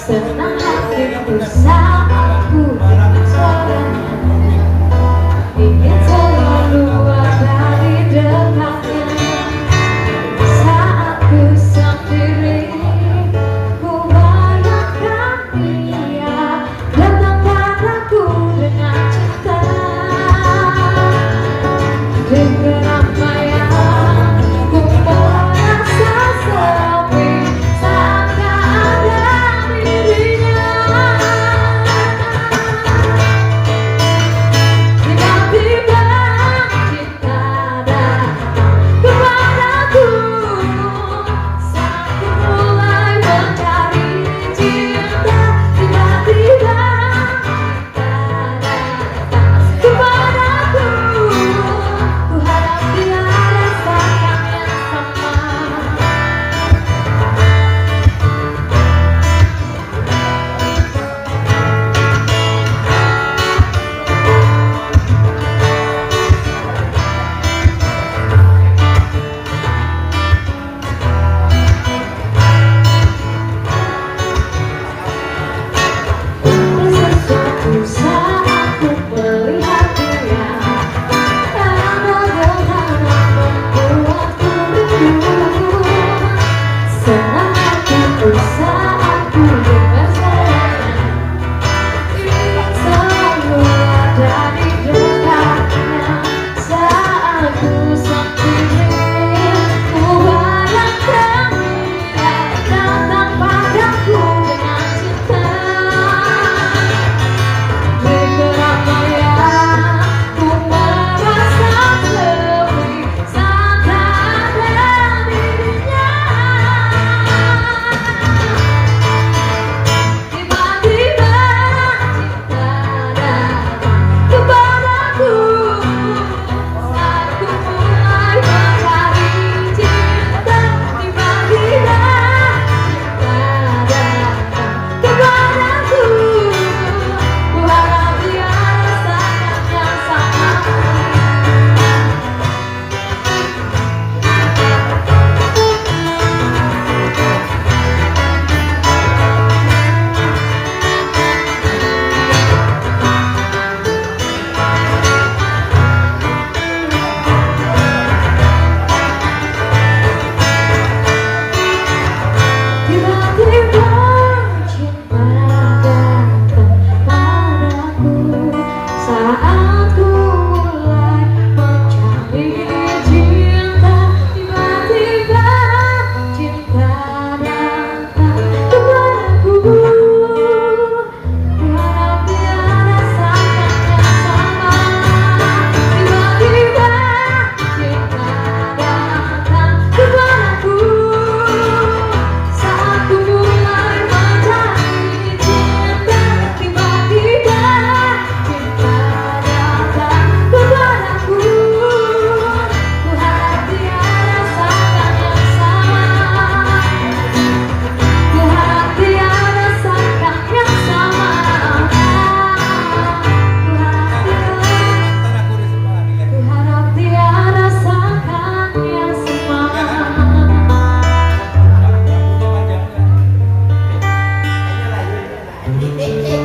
Senang hatiku saat ku dengar suaranya, ingin selalu ada di dekatnya. Saat ku sendiri, ku bayangkan dia datang padaku dengan cinta. Di keramaian ku merasa sepi saat tak ada dirinya. Tiba-tiba cinta datang kepadaku saat ku mulai mencari cinta. Tiba-tiba cinta datang kepadaku, ku harap dia rasakan yang sama. Sesuatu saat ku melihat dia, ada getaran membuatku rindu. Senang hatiku saat ku dengar suaranya, ingin selalu ada di dekatnya. Saat ku sendiri, ku bayangkan dia datang padaku dengan cinta. Di keramaian ku merasa sepi saat tak ada dirinya. Tiba-tiba cinta datang kepadaku saat ku mulai mencari cinta. Tiba-tiba cinta datang kepadaku, ku harap dia rasakan yang sama. Tiba-tiba cinta datang padaku saat ku mulai mencari cinta. Tiba-tiba cinta datang kepadaku, ku harap dia rasakan yang sama. Tiba-tiba cinta datang kepadaku saat ku mulai mencari cinta. Tiba-tiba cinta datang kepadaku, ku harap dia rasakan yang sama. Ku harap dia rasakan yang sama. Ku harap dia rasakan yang sama. Ini